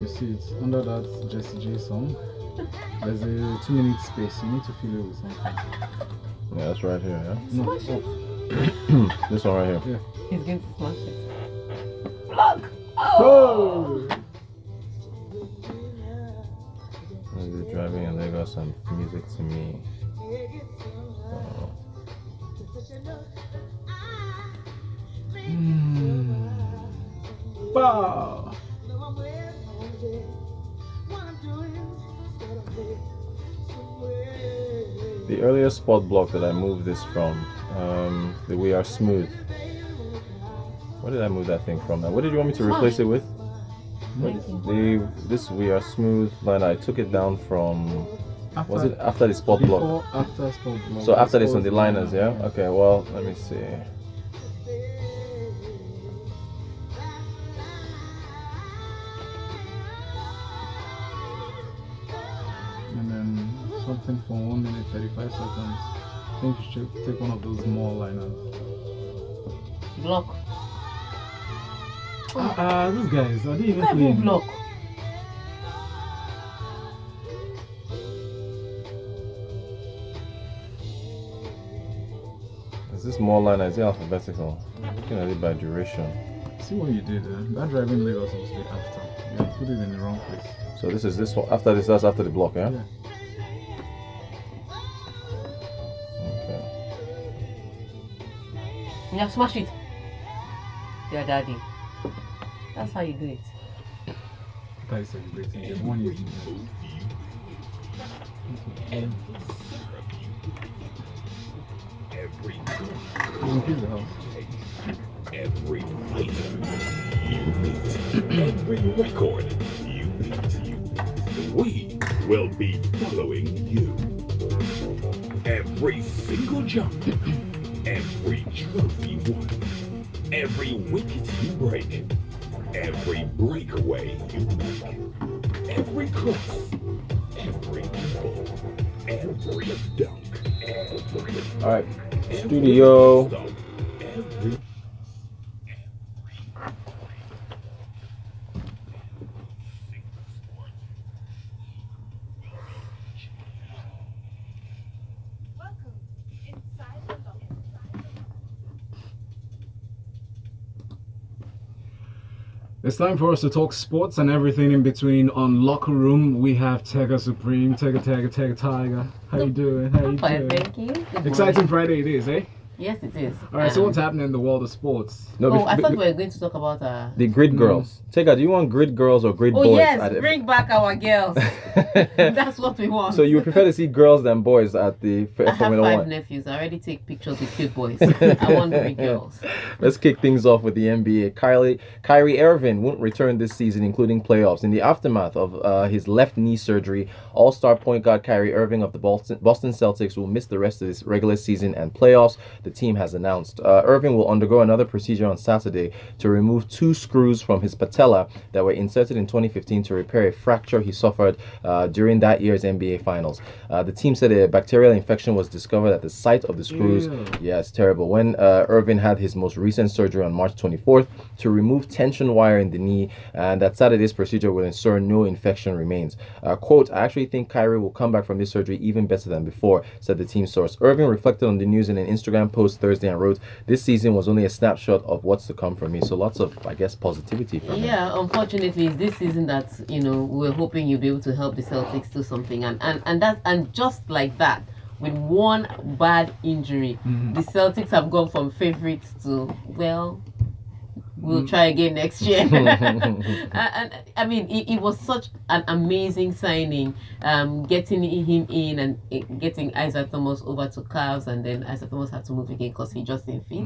You see it under that Jesse J song. There's a 2-minute space. You need to fill it with something. Yeah, that's right here. Yeah. Smash it. This one right here. Yeah. He's going to smash it. Block. Oh! You're driving in Lagos and music to me. Wow! The earlier spot block that I moved this from, the We Are Smooth. Where did I move that thing from? What did you want me to replace it with? This We Are Smooth line, I took it down from, was it after the spot block? After spot block. So after this on the liners, yeah? Okay, well, let me see. And then something for 1 minute 35 seconds. I think you should take one of those small liners. Block. These guys, are they even Never playing? block. Is this more line? Is it alphabetical? I'm looking at it by duration. See what you did there. That driving Lagos was the after. Yeah, you put it in the wrong place. So this is this one. After this, that's after the block, yeah? Yeah. Okay. Yeah, smash it. Yeah, daddy. That's how you do it. That is celebrating. There's one year. Increase the house. Every fighter you meet, every record you beat, we will be following you. Every single jump, every trophy won, every wicket you break, every breakaway you make, every cross, every goal, every dunk, every All right. Studio. every It's time for us to talk sports and everything in between on Locker Room. We have Tega Supreme, Tega. How you doing? How you Fine, doing? thank you. Good Exciting morning. Friday it is, eh? Yes, it is. All right, so what's happening in the world of sports? No, Oh, I thought we were going to talk about the grid girls. Tega, do you want grid girls or grid Oh boys? yes, bring back our girls. That's what we want. So you prefer to see girls than boys at the I have Formula 5 One? nephews. I already take pictures with cute boys. I want big girls. Let's kick things off with the NBA. Kyrie Irving won't return this season, including playoffs. In the aftermath of his left knee surgery, all-star point guard Kyrie Irving of the Boston Celtics will miss the rest of this regular season and playoffs, the team has announced. Irving will undergo another procedure on Saturday to remove 2 screws from his patella that were inserted in 2015 to repair a fracture he suffered during that year's NBA Finals. The team said a bacterial infection was discovered at the site of the screws. Yeah, it's terrible. When Irving had his most recent surgery on March 24th to remove tension wire in the knee, and that Saturday's procedure will ensure no infection remains. Quote, I actually think Kyrie will come back from this surgery even better than before, said the team source. Irving reflected on the news in an Instagram post Thursday and wrote, this season was only a snapshot of what's to come for me. So lots of, I guess, positivity from him. Yeah, unfortunately, it's this season that, you know, we're hoping you'll be able to help the Celtics do something. And just like that, with one bad injury, the Celtics have gone from favorites to, well, we'll try again next year. and I mean, it was such an amazing signing, getting him in and getting Isaiah Thomas over to Cavs, and then Isaiah Thomas had to move again because he just didn't fit.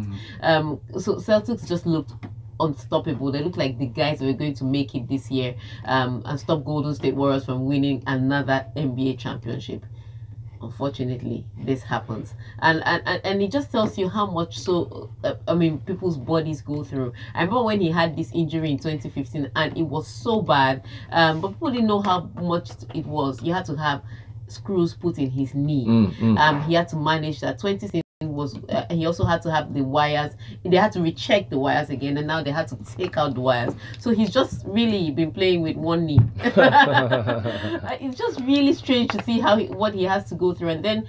So Celtics just looked unstoppable. They look like the guys that were going to make it this year and stop Golden State Warriors from winning another NBA championship. Unfortunately, this happens, and it just tells you how much I mean, people's bodies go through. I remember when he had this injury in 2015 and it was so bad, but people didn't know how much it was. You had to have screws put in his knee. He had to manage that. 2016 was he also had to have the wires. They had to recheck the wires again, and now they had to take out the wires. So he's just really been playing with one knee. It's just really strange to see what he has to go through. And then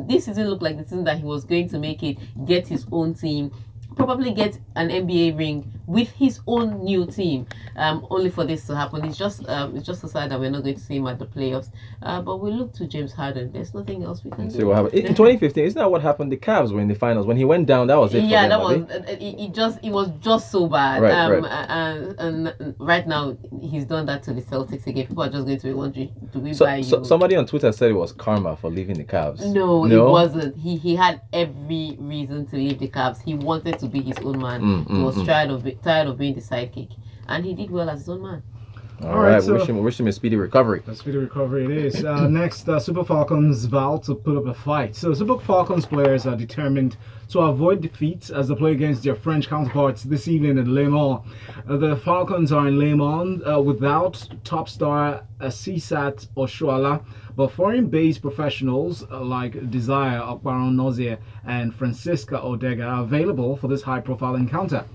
this season looked like the season that he was going to make it, get his own team, probably get an NBA ring with his own new team, only for this to happen. It's just so sad that we're not going to see him at the playoffs. But we look to James Harden. There's nothing else we can do. See what happened in 2015. Isn't that what happened? The Cavs were in the finals. When he went down, that was it. Yeah, for them, it was just so bad. Right. And right now he's done that to the Celtics again. People are just going to be wondering, do we buy you? Somebody on Twitter said it was karma for leaving the Cavs. No, it wasn't. He had every reason to leave the Cavs. He wanted to be his own man. He was tired of being the sidekick, and he did well as his own man. All right, so wish him a speedy recovery. A speedy recovery it is. Next, Super Falcons vow to put up a fight. So Super Falcons players are determined to avoid defeat as they play against their French counterparts this evening in Le Mans. The Falcons are in Le Mans without top star Asisat Oshuala, but foreign-based professionals like Desire Okparonozie and Francisca Odega are available for this high-profile encounter.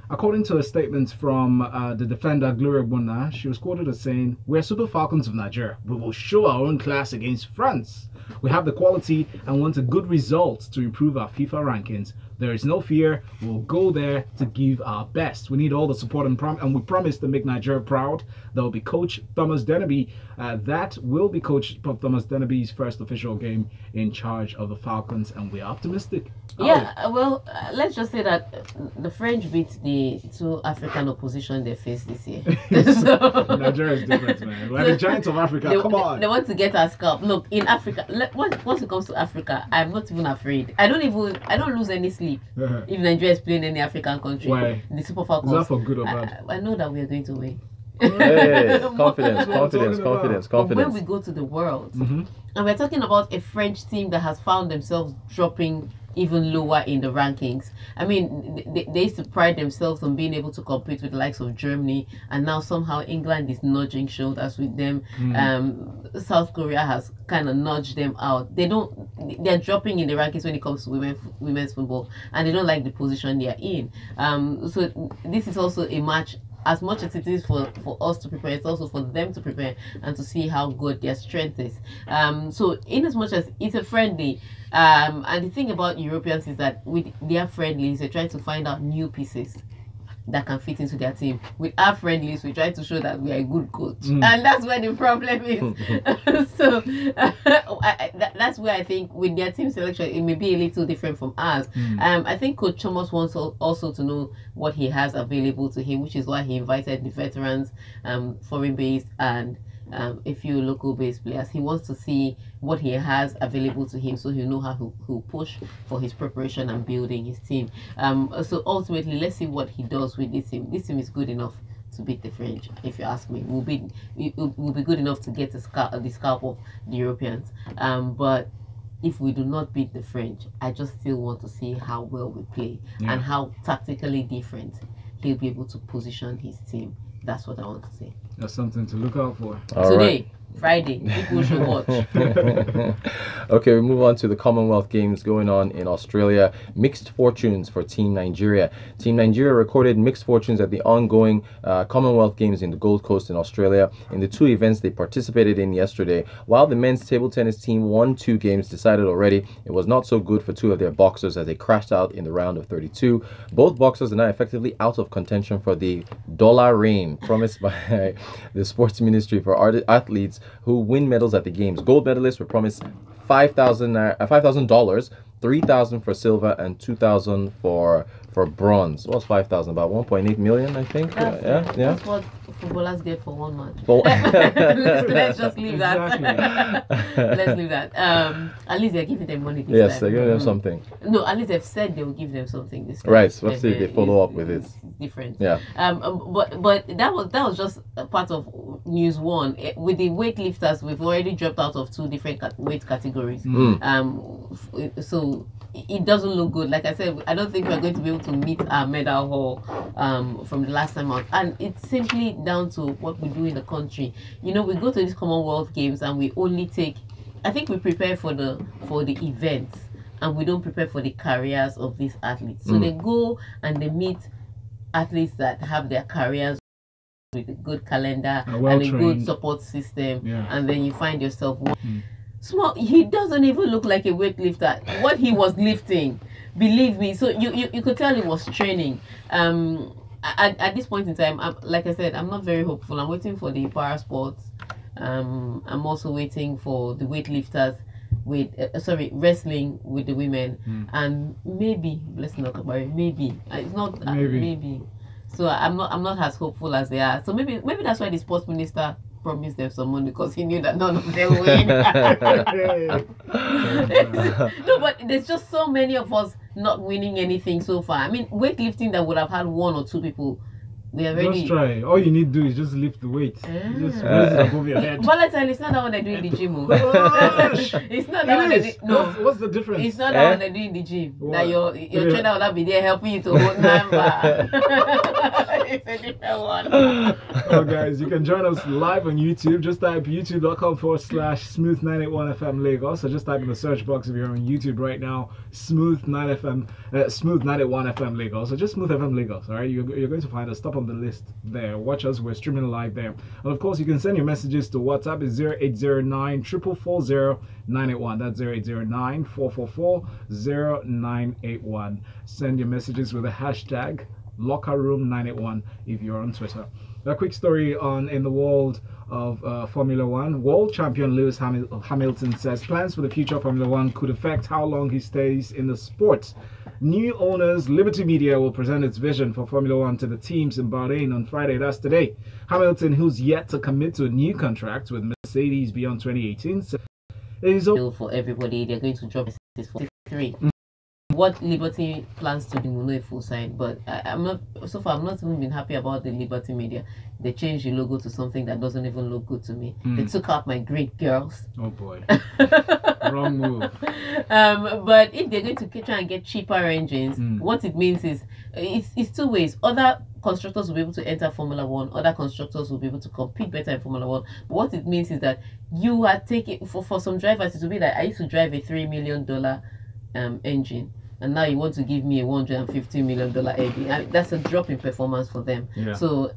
According to a statement from the defender Gloria Bona, she was quoted as saying, "We're Super Falcons of Nigeria. We will show our own class against France. We have the quality and want a good result to improve our FIFA rankings. There is no fear. We'll go there to give our best. We need all the support and we promise to make Nigeria proud." There will be Coach Thomas Dennerby. That will be Coach Thomas Dennerby's first official game in charge of the Falcons, and we're optimistic. Yeah, well, let's just say that the French beat the two African opposition they faced this year. So, Nigeria is different, man. We're the giants of Africa. Come on. They want to get our scalp. Look, in Africa, once it comes to Africa, I'm not even afraid. I don't lose any sleep if Nigeria is playing any African country. Why? The Super Falcons. Is that for good or bad? I know that we are going to win. Hey, confidence. But when we go to the world, and we're talking about a French team that has found themselves dropping even lower in the rankings. I mean, they used to pride themselves on being able to compete with the likes of Germany, and now somehow England is nudging shoulders with them. South Korea has kind of nudged them out. They're dropping in the rankings when it comes to women's football, and they don't like the position they are in. So this is also a match. As much as it is for us to prepare, it's also for them to prepare and to see how good their strength is. So in as much as it's a friendly, and the thing about Europeans is that with their friendlies, they're trying to find out new pieces that can fit into their team. With our friendlies, we try to show that we are a good coach, and that's where the problem is. So that's where I think with their team selection, it may be a little different from ours. I think Coach Thomas wants also to know what he has available to him, which is why he invited the veterans, foreign-based, and a few local-based players. He wants to see what he has available to him, so he'll know how he'll push for his preparation and building his team. So ultimately, let's see what he does with this team. This team is good enough to beat the French, if you ask me. Will be good enough to get the scalp of the Europeans. But if we do not beat the French, I just still want to see how well we play and how tactically different he'll be able to position his team. That's what I want to say. That's something to look out for. Today, Friday, people should watch. Okay, we move on to the Commonwealth Games going on in Australia. Mixed fortunes for Team Nigeria. Team Nigeria recorded mixed fortunes at the ongoing Commonwealth Games in the Gold Coast in Australia. In the two events they participated in yesterday, while the men's table tennis team won 2 games decided already, it was not so good for 2 of their boxers as they crashed out in the round of 32. Both boxers are now effectively out of contention for the dollar reign promised by the sports ministry for athletes who win medals at the games. Gold medalists were promised $5,000, $3,000 for silver, and $2,000 for bronze. What's 5,000? About 1.8 million, I think. That's what footballers get for 1 month. Let's just leave that. Let's leave that. At least they're giving them money this time. Yes, they're giving them something. No, at least they've said they will give them something this time. Right. So let's see if they follow up with it. Different. Yeah. But that was just a part of news 1. With the weightlifters, we've already dropped out of 2 different weight categories. So it doesn't look good. Like I said, I don't think we're going to be able to meet our medal haul from the last time out, and it's simply down to what we do in the country. You know, we go to these Commonwealth Games and we only take, I think we prepare for the events, and we don't prepare for the careers of these athletes. So they go and they meet athletes that have their careers with a good calendar and a good support system, and then you find yourself small. He doesn't even look like a weightlifter. What he was lifting, believe me. So you could tell he was training. At this point in time, like I said, I'm not very hopeful. I'm waiting for the para sports. I'm also waiting for the weightlifters with wrestling with the women, and maybe let's not talk about it. Maybe it's not maybe. So I'm not as hopeful as they are. So maybe that's why the sports minister promised them some money, because he knew that none of them win. No, but there's just so many of us not winning anything so far. I mean, weightlifting that would have had 1 or 2 people. We already just try. All you need to do is just lift the weight. Just raise it above your head. Valentine, it's not that one they do in the gym. It's not that one they do. No. What's the difference? It's not that one they do in the gym. What? That your trainer will not be there helping you to hold number. It's a different one. Oh, guys, you can join us live on YouTube. Just type youtube.com/smooth981FM Lagos. So just type in the search box if you're on YouTube right now, Smooth9FM, Smooth981FM Lagos. So just Smooth FM Lagos. All right, you're going to find us top on the list there. Watch us. We're streaming live there. And of course, you can send your messages to WhatsApp. It's 0809 444 981. That's 0809 444 0981. Send your messages with the hashtag LockerRoom981 if you're on Twitter. A quick story in the world of Formula One. World champion Lewis Hamilton says plans for the future of Formula One could affect how long he stays in the sport. New owners Liberty Media will present its vision for Formula One to the teams in Bahrain on Friday. That's today. Hamilton, who's yet to commit to a new contract with Mercedes beyond 2018, is for everybody. They're going to drop this 43. What Liberty plans to do will know a full side, but I'm not even been happy about the Liberty Media. They changed the logo to something that doesn't even look good to me. They took out my great girls. Oh boy. Wrong move. But if they're going to try and get cheaper engines, what it means is it's 2 ways. Other constructors will be able to enter Formula One, other constructors will be able to compete better in Formula One. But what it means is that you are taking for some drivers, it will be like I used to drive a $3 million engine, and now you want to give me a $150 million engine. I mean, that's a drop in performance for them. So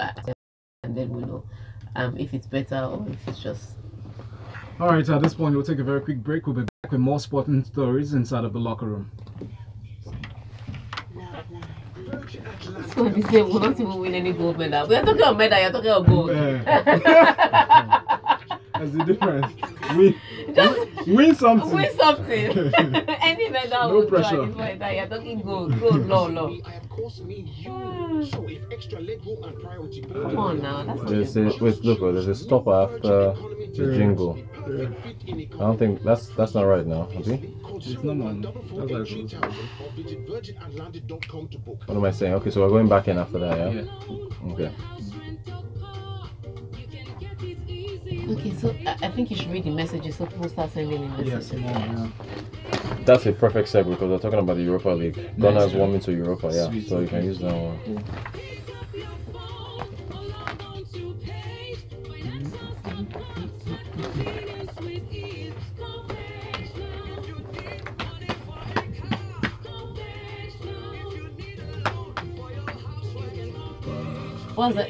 and then we know if it's better or if it's just. All right, at this point we'll take a very quick break. We'll be back with more sporting stories inside of the locker room. So we say we'll not even win any gold medal. We are talking about medal, you're talking about gold. That's the difference. Win something. Win something. Any medal no will pressure. do. You're talking gold. Gold, low. Come on now. That's There's a stopper after the jingle. I don't think that's not right now. Okay? It's not man. What am I saying? Okay, so we're going back in after that, yeah? Okay. Okay, so I think you should read the messages so people start sending in messages. That's a perfect segue because we're talking about the Europa League. Gunners won into Europa, yeah. Sweet. So you can use that one. What's that?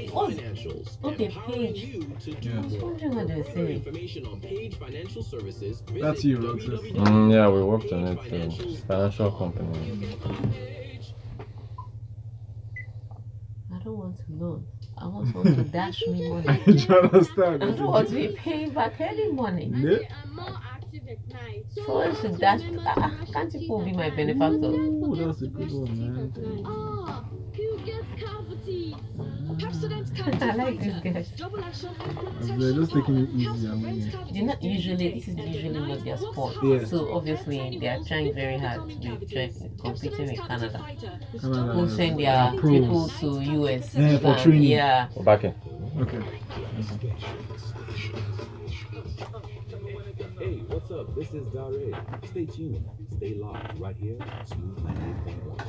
Okay, Page. That's you, Rotus. Yeah, we worked on it. Financial company. I don't want to loan. I want someone to dash me money. Do you understand? I don't want to be paying back any money. Someone should dash. Can't people be my benefactor? Ooh, that's a good one, man. I like this guy. They're just taking it easy. This is usually not their sport. So obviously they are trying very hard to be competing with Canada. Who send their people to US for training. Yeah. We're back in. Okay. Hey, what's up? This is Dare. Stay tuned. Stay live right here. Smooth 98.1.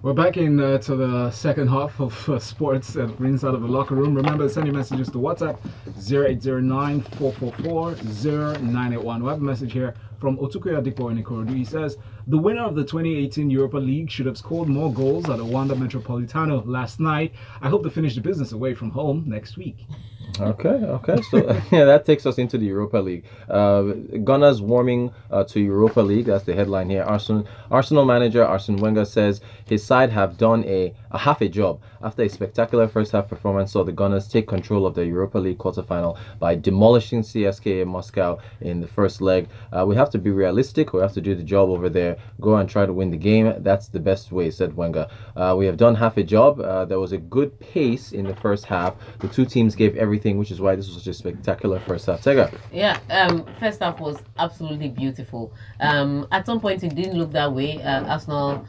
We're back in to the second half of sports at Ringside of the Locker Room. Remember to send your messages to WhatsApp 0809-444-0981. We have a message here from Aruoture Oddiri in Ikorodu. He says, the winner of the 2018 Europa League should have scored more goals at the Wanda Metropolitano last night. I hope to finish the business away from home next week. Okay. So yeah, that takes us into the Europa League. Gunners warming to Europa League. That's the headline here. Arsenal manager Arsene Wenger says his side have done a half a job after a spectacular first half performance saw the Gunners take control of the Europa League quarterfinal by demolishing CSKA Moscow in the first leg. We have to be realistic. We have to do the job over there. Go and try to win the game. That's the best way, said Wenger. We have done half a job. There was a good pace in the first half. The two teams gave everything, which is why this was such a spectacular first half. Tega. Yeah, first half was absolutely beautiful. At some point it didn't look that way. Arsenal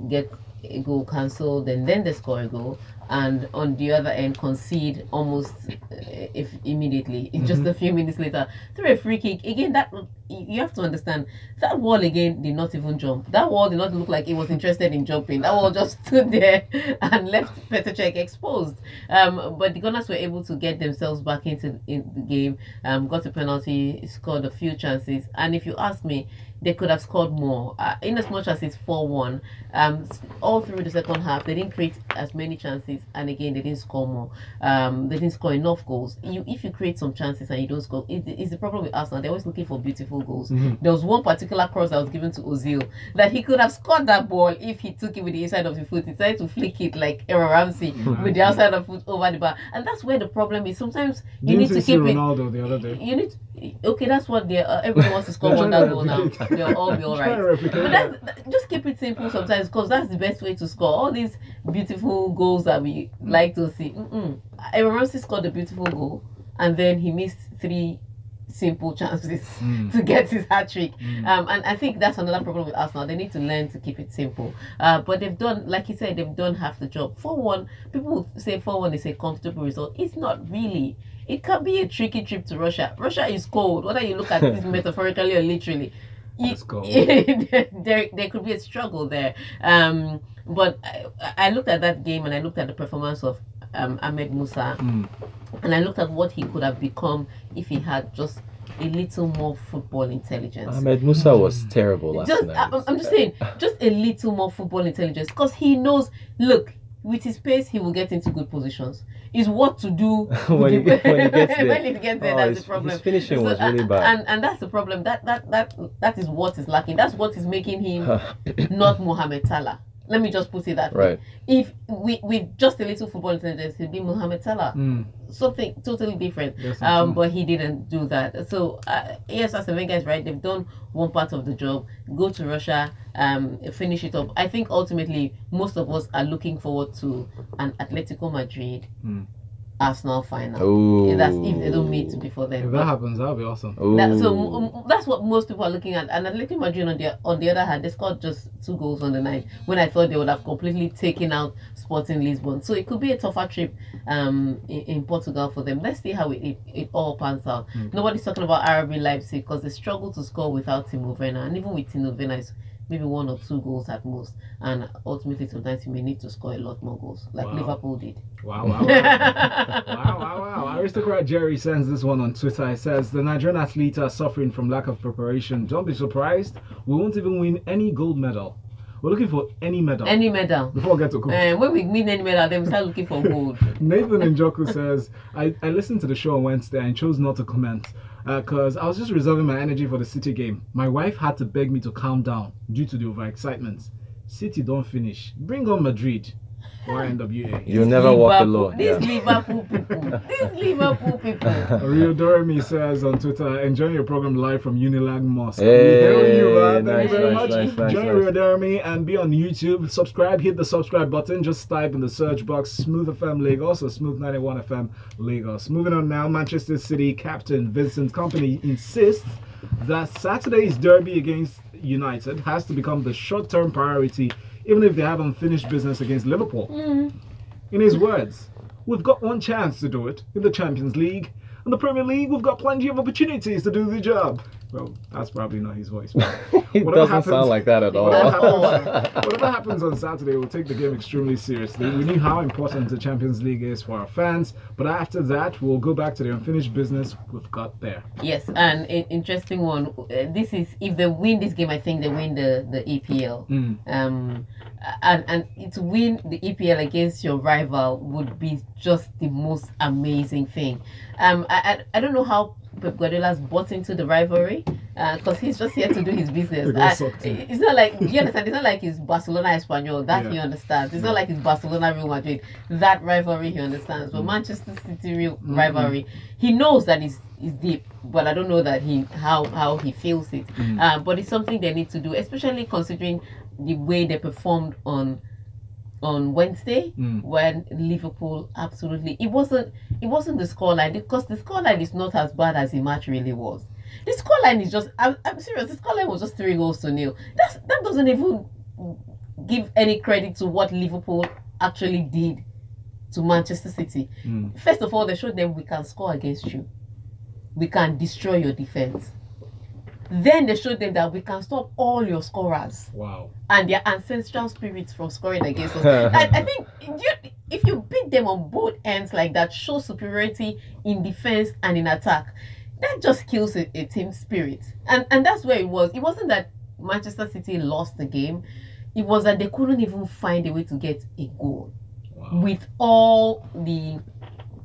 get a goal cancelled and then they score a goal, and on the other end concede almost if immediately, just a few minutes later through a free kick. Again, that you have to understand, that wall again did not even jump. That wall did not look like it was interested in jumping. That wall just stood there and left Petr Cech exposed. But the Gunners were able to get themselves back into the game, got a penalty, scored a few chances, and if you ask me, they could have scored more. In as much as it's 4-1, all through the second half, they didn't create as many chances, and again, they didn't score more. They didn't score enough goals. If you create some chances and you don't score, it's the problem with Arsenal. They're always looking for beautiful goals. There was one particular cross that was given to Ozil that he could have scored that ball if he took it with the inside of the foot. He tried to flick it like Aaron Ramsey with the outside of the foot over the bar, and that's where the problem is. Sometimes you need to keep Ronaldo the other day. You need. Okay, that's what they everyone wants to score one goal now. They'll all be all right. But just keep it simple sometimes, because that's the best way to score. All these beautiful goals that we like to see. Aaron Ramsey scored a beautiful goal, and then he missed 3 simple chances to get his hat-trick. And I think that's another problem with Arsenal. They need to learn to keep it simple. But they've done, like you said, they've done half the job. 4-1, people say 4-1 is a comfortable result. It's not really. It can be a tricky trip to Russia. Russia is cold, whether you look at this metaphorically or literally. There could be a struggle there. But I looked at that game and I looked at the performance of Ahmed Musa, and I looked at what he could have become if he had just a little more football intelligence. Ahmed Musa was terrible last night. I'm just saying, just a little more football intelligence, because he knows, look, with his pace, he will get into good positions. Is what to do when he gets there. When he gets there, that's the problem. His finishing was really bad. And that's the problem. That is what is lacking. That's what is making him not Mohamed Salah. Let me just put it that way. If with just a little football intelligence, he'd be Mohamed Salah. Something totally different. But he didn't do that. So yes, as Wenger is right, they've done one part of the job. Go to Russia, finish it up. I think ultimately most of us are looking forward to an Atletico Madrid Arsenal final. That's if they don't meet before then. If that happens, that'll be awesome. So that's what most people are looking at. And Atletico Madrid, on the other hand, they scored just 2 goals on the night, when I thought they would have completely taken out Sporting Lisbon. So it could be a tougher trip in Portugal for them. Let's see how it all pans out. Nobody's talking about RB Leipzig because they struggle to score without Timo Werner, and even with Timo Werner, it's maybe 1 or 2 goals at most, and ultimately sometimes you may need to score a lot more goals, like Liverpool did. Wow. Aristocrat Jerry sends this one on Twitter. He says, the Nigerian athletes are suffering from lack of preparation. Don't be surprised. We won't even win any gold medal. We're looking for any medal. Any medal. Before we get to gold. When we win any medal, then we start looking for gold. Nathan Njoku says, I listened to the show on Wednesday and chose not to comment because I was just reserving my energy for the City game. My wife had to beg me to calm down due to the overexcitement. City don't finish. Bring on Madrid. YNWA. You'll never walk alone. These Liverpool people. Aruoture Oddiri says on Twitter, enjoying your program live from Unilag Mosque. Hey, you, man. Thank nice, you very nice, much. nice, Join Aruoture Oddiri and be on YouTube. Subscribe, hit the subscribe button. Just type in the search box Smooth FM Lagos or Smooth 91 FM Lagos. Moving on now, Manchester City captain Vincent Kompany insists that Saturday's derby against United has to become the short-term priority, even if they have unfinished business against Liverpool. In his words, we've got one chance to do it in the Champions League. In the Premier League, we've got plenty of opportunities to do the job. Well, that's probably not his voice. It doesn't sound like that at all. Whatever happens on Saturday, we'll take the game extremely seriously. We knew how important the Champions League is for our fans, but after that, we'll go back to the unfinished business we've got there. Yes, and an interesting one. This is, if they win this game, I think they win the EPL. And to win the EPL against your rival would be just the most amazing thing. I don't know how Pep Guardiola's bought into the rivalry, because he's just here to do his business. It's not like, do you understand? It's not like it's Barcelona Espanyol, that he understands. It's not like it's Barcelona Real Madrid, that rivalry he understands. But Manchester City real rivalry, he knows that it's deep, but I don't know that how he feels it. But it's something they need to do, especially considering the way they performed on Wednesday, when Liverpool absolutely, it wasn't the scoreline, because the scoreline is not as bad as the match really was. The scoreline is just, I'm serious, the scoreline was just 3-0. That doesn't even give any credit to what Liverpool actually did to Manchester City. First of all, they showed them, we can score against you, we can destroy your defense. Then they showed them that we can stop all your scorers. Wow. And their ancestral spirits from scoring against us. I think if you beat them on both ends like that, show superiority in defense and in attack, that just kills a team spirit. And that's where it was. It wasn't that Manchester City lost the game. It was that they couldn't even find a way to get a goal. Wow. With all the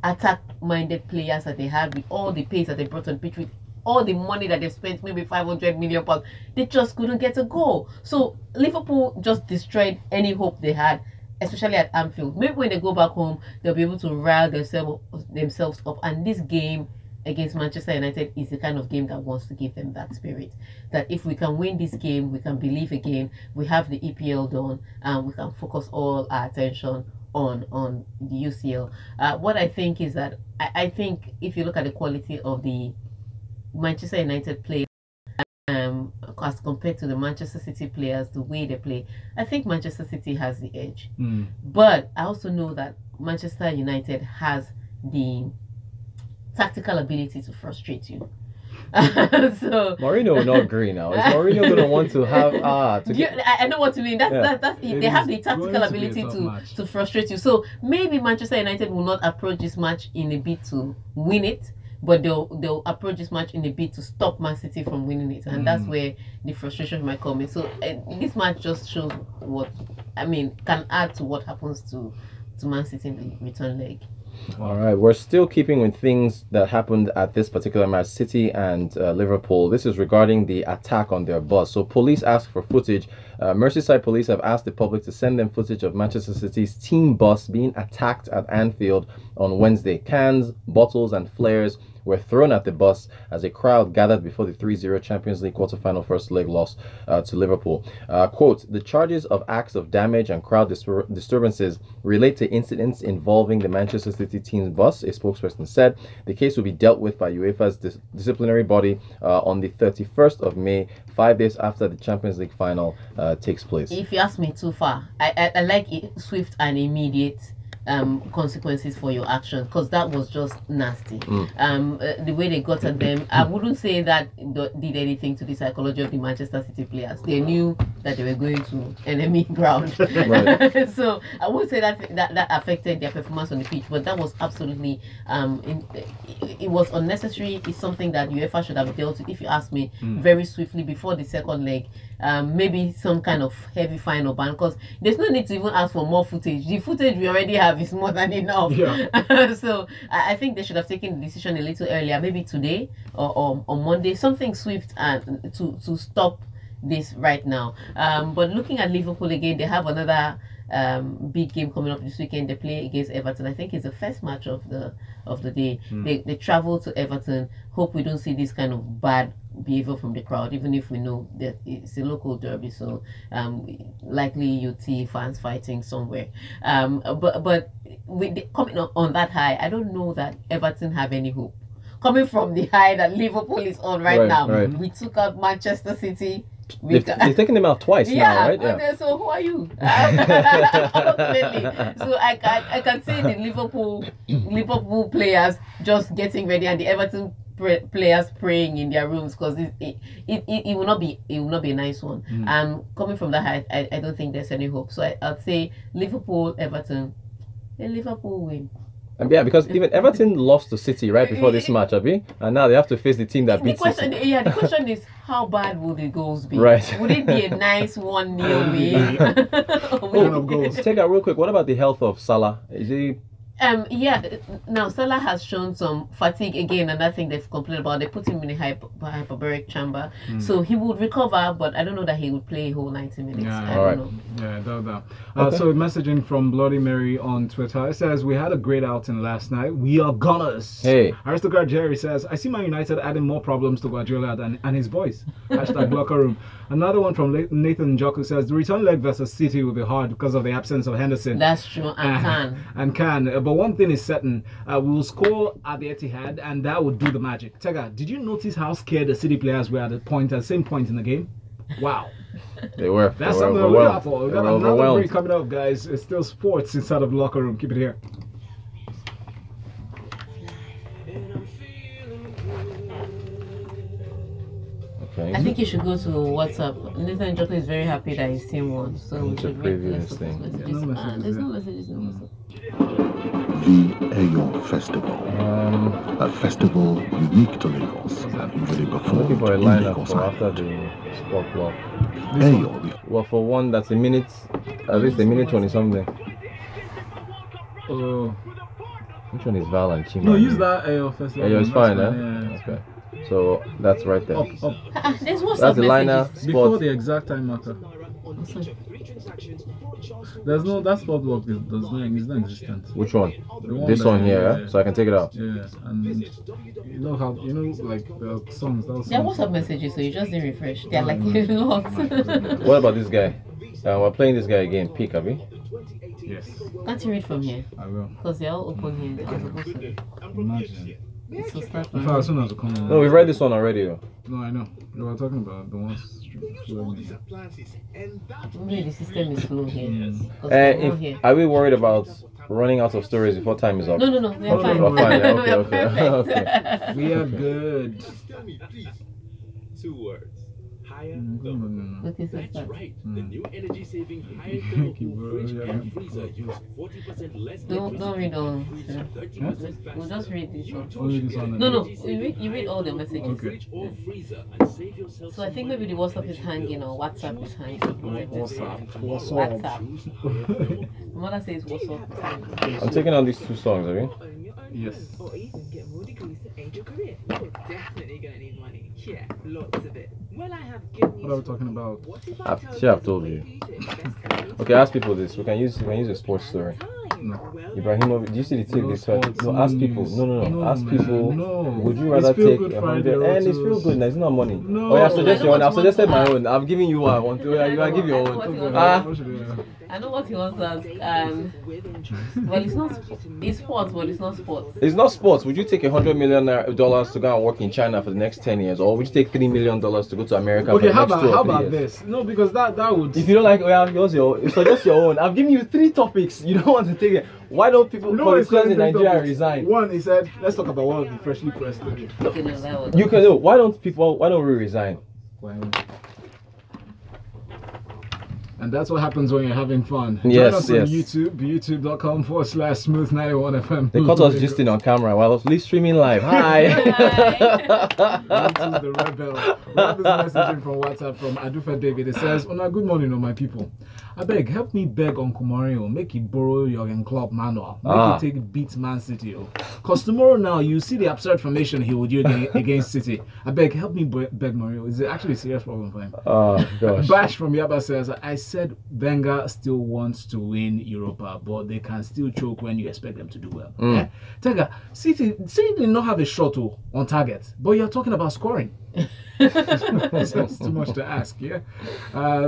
attack-minded players that they had, with all the pace that they brought on pitch, with all the money that they've spent, maybe 500 million pounds, they just couldn't get a goal. So Liverpool just destroyed any hope they had, especially at Anfield. Maybe when they go back home, they'll be able to rile themselves up. And this game against Manchester United is the kind of game that wants to give them that spirit. That if we can win this game, we can believe again, we have the EPL done, and we can focus all our attention on the UCL. What I think is that, I think if you look at the quality of the Manchester United players as compared to the Manchester City players, the way they play, I think Manchester City has the edge. But I also know that Manchester United has the tactical ability to frustrate you. So Mourinho will not agree now. Is Mourinho going to want to have I know what you mean. That's it. They have the tactical ability to frustrate you. So maybe Manchester United will not approach this match in a bid to win it, but they'll approach this match in a bid to stop Man City from winning it, and that's where the frustration might come in. So this match just shows can add to what happens to Man City in the return leg. All right, we're still keeping with things that happened at this particular match, City and Liverpool. This is regarding the attack on their bus. So police asked for footage. Merseyside police have asked the public to send them footage of Manchester City's team bus being attacked at Anfield on Wednesday. Cans, bottles and flares were thrown at the bus as a crowd gathered before the 3-0 Champions League quarter-final first leg loss to Liverpool. Quote, the charges of acts of damage and crowd disturbances relate to incidents involving the Manchester City team's bus, a spokesperson said. The case will be dealt with by UEFA's disciplinary body on the 31st of May, 5 days after the Champions League final takes place. If you ask me too far, I like it swift and immediate consequences for your action, because that was just nasty. The way they got at them, I wouldn't say that did anything to the psychology of the Manchester City players. They knew that they were going to enemy ground. So I would say that affected their performance on the pitch, but that was absolutely it was unnecessary. It's something that UEFA should have dealt with, if you ask me, very swiftly before the second leg. Maybe some kind of heavy fine or ban, because there's no need to even ask for more footage. The footage we already have is more than enough. So I think they should have taken the decision a little earlier, maybe today or on Monday, something swift and to stop this right now. But looking at Liverpool again, they have another big game coming up this weekend. They play against Everton. I think it's the first match of the day. They travel to Everton. Hope we don't see this kind of bad behavior from the crowd, even if we know that it's a local derby, so likely UT fans fighting somewhere. But coming on that high, I don't know that Everton have any hope. Coming from the high that Liverpool is on right now, we took out Manchester City They've taken them out twice now, right? Yeah. So who are you? Unfortunately. So I can see the Liverpool players just getting ready and the Everton players praying in their rooms because it will not be a nice one. Coming from that height, I don't think there's any hope. So I'd say Liverpool, Everton, a Liverpool win. And yeah, because even Everton lost to City right before this match, Abi, and now they have to face the team that beat City. Yeah, the question is, how bad will the goals be? Right. Would it be a nice 1-0 win? of goals. Take out real quick. What about the health of Salah? Is he? Now Salah has shown some fatigue again, and I think they've complained about. They put him in a hyperbaric chamber, so he would recover, but I don't know that he would play a whole 90 minutes. I don't know. Yeah, that. So messaging from Bloody Mary on Twitter, it says, we had a great outing last night. We are gunners. Hey. Aristocrat Jerry says, I see Man United adding more problems to Guardiola and his boys. Hashtag LockerRoom. Another one from Nathan Njoku says, the return leg versus City will be hard because of the absence of Henderson. That's true, and can. But one thing is certain, we will score at the Etihad, and that would do the magic. Tega, did you notice how scared the City players were at the same point in the game? Wow. They were. That's something to look out for. We got another break coming up, guys. It's still sports inside of the locker room. Keep it here. Okay. I think you should go to WhatsApp. Nathan Njoku is very happy that his team won. So we should preview read this thing. There's no messages. The Eyo Festival. A festival unique to Lagos and usually performed Looking for a in lineup Lagos for after Island. the sport block. Eyo, Well, for one that's a minute, at least a minute 20 something. Which one is Val and Chima? No, use that AO festival. Ayo is fine, eh? Yeah. Okay. So that's right there. Up. There's WhatsApp That's the messages. lineup. Before Sport. the exact time marker. There's no, that spot block is not existent. Which one? The one This that- one here, eh? So I can take it out. Yeah, and you know how, like the songs, those There are songs. WhatsApp messages, so you just didn't refresh. They're like a lot. What about this guy? We're playing this guy again. Peak, have we? Yes, Can't you read from here? I will. Because they're all open here. They're supposed to. Imagine. So start In fact, as soon as we come in. No, we've read this one already. Though. No, I know. We were talking about the ones. Maybe the system is slow here. Because they're all here. Are we worried about running out of stories before time is up? No, we are fine. We're fine. Yeah, We are okay. perfect. Okay. We are good. Two words. Higher Okay, so That's start. right. The new energy saving higher fridge and freezer use 40% less Don't read all. 30% We'll just read this one. Only this one. No, you read all the messages. Okay. or freezer and save yourself So I think maybe the WhatsApp is hanging or WhatsApp is hanging. WhatsApp. Mother says WhatsApp is hanging. I'm taking on these two songs, are we? Yes. Or even get more degrees to aid your career. You're definitely gonna need money. Yeah, lots of it. Well, I have good news. What are we talking about? What if I I've tell told you. to invest in real Okay, ask people this. We can use a sports story. time? No. Well, Ibrahimovic, do you see the take No this sports No, ask people. news. No. Ask man, people. No. Would you rather It's Feel take Good 100? Friday, And it's Rotus. real good. It's not money. No. Oh yeah, suggest your own. I've I don't suggested my want to own. I'm giving you what I want to. You I give your own. What should we do? I know what he wants to ask. with interest. Well, it's not. It's sports, but it's not sports. It's not sports. Would you take $100 million to go and work in China for the next 10 years, or would you take $3 million to go to America Okay, for the how next about 2 or 3 how about years? this? No, because that would. If you don't like, well, yours your. Suggest your own. I've given you 3 topics. You don't want to take it. Why don't people politicians in Nigeria resign? One, he said, let's talk about one of the freshly pressed. Okay, no, that was. You can do. Why don't we resign? And that's what happens when you're having fun. Yes, Join us yes. on YouTube, youtube.com/smooth91fm. They caught us gisting on camera while I was streaming live. Hi. The rebel. We have this messaging from WhatsApp from Adufa David. It says, good morning, my people. I beg, help me beg Uncle Mario, make he borrow Jurgen Klopp manual. Make he take beat Man City. Because tomorrow now, you see the absurd formation he would do against City. I beg, help me beg Mario. It's actually a serious problem for him. Oh gosh. Bash from Yaba says, I said Wenger still wants to win Europa, but they can still choke when you expect them to do well. Eh? Tega, City did not have a shot on target, but you're talking about scoring. That's too much to ask, yeah.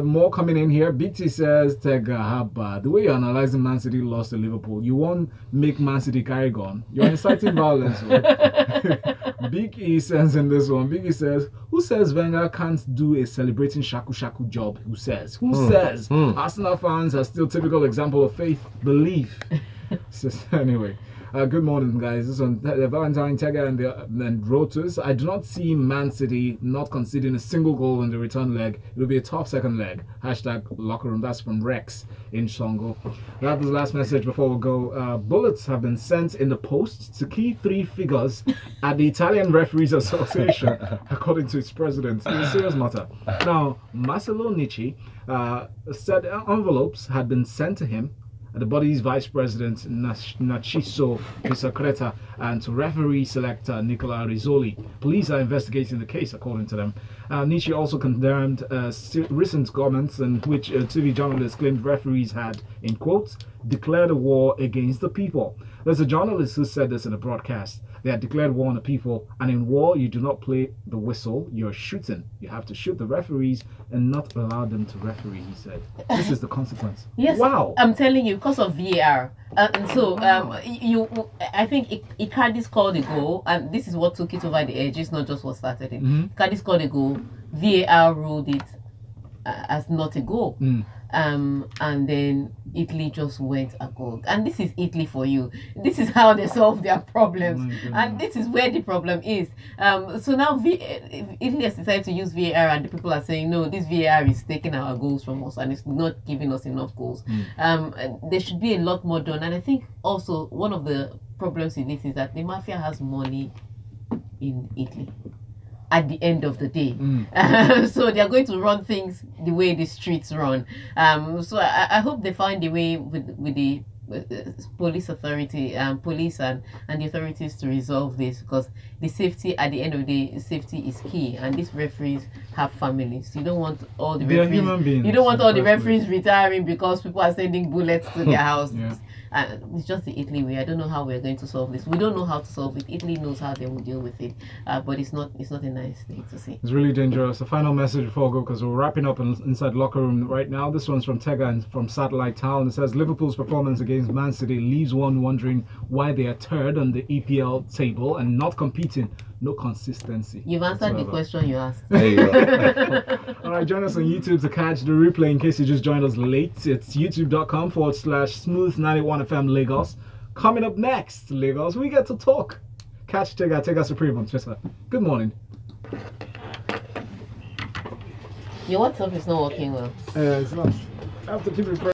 More coming in here. BT says, Tega, how bad? The way you're analyzing Man City loss to Liverpool, you won't make Man City carry gun. You're inciting violence. Big E says in this one, Big E says, who says Wenger can't do a celebrating shaku shaku job? Who says? Who says? Arsenal fans are still typical example of faith, belief. Anyway. Good morning, guys. This is on Valentine, Tega, and Rotus. I do not see Man City not conceding a single goal in the return leg. It will be a tough second leg. Hashtag LockerRoom. That's from Rex in Shongo. That was the last message before we go. Bullets have been sent in the post to key 3 figures at the Italian Referees Association, according to its president. It's a serious matter. Now, Marcelo Nicci said envelopes had been sent to him, the body's vice president Nachiso Pisacreta, and to referee selector Nicola Rizzoli. Police are investigating the case, according to them. Nietzsche also condemned recent comments in which TV journalists claimed referees had, in quotes, declared a war against the people. There's a journalist who said this in a broadcast. They had declared war on the people, and in war you do not play the whistle, you're shooting. You have to shoot the referees and not allow them to referee, he said. This is the consequence. Yes, wow. I'm telling you, because of VAR. I think Icardi scored a goal, and this is what took it over the edge. It's not just what started it. Icardi scored a goal, VAR ruled it as not a goal. And then Italy just went agog. And this is Italy for you. This is how they solve their problems. And this is where the problem is. So now Italy has decided to use VAR, and the people are saying, no, this VAR is taking our goals from us and it's not giving us enough goals. There should be a lot more done. And I think also one of the problems in this is that the mafia has money in Italy at the end of the day. So they are going to run things the way the streets run. So I hope they find a way with the police authority, police and the authorities to resolve this, because the safety at the end of the day, safety is key, and these referees have families. You don't want all the referees, human beings. You don't want all the referees retiring because people are sending bullets to their house. It's just the Italy way. I don't know how we're going to solve this. We don't know how to solve it. Italy knows how they will deal with it, but it's not a nice thing to see. It's really dangerous. The final message before I go, because we're wrapping up inside locker room right now. This one's from Tega and from Satellite Town. It says Liverpool's performance against Man City leaves one wondering why they are third on the EPL table and not competing. No consistency. You've answered the question you asked. There you go. All right, join us on YouTube to catch the replay in case you just joined us late. It's youtube.com/smooth91FM Lagos. Coming up next, Lagos, we get to talk. Catch Tega Supreme on Twitter. Good morning. Your WhatsApp is not working well. It's not. I have to keep it.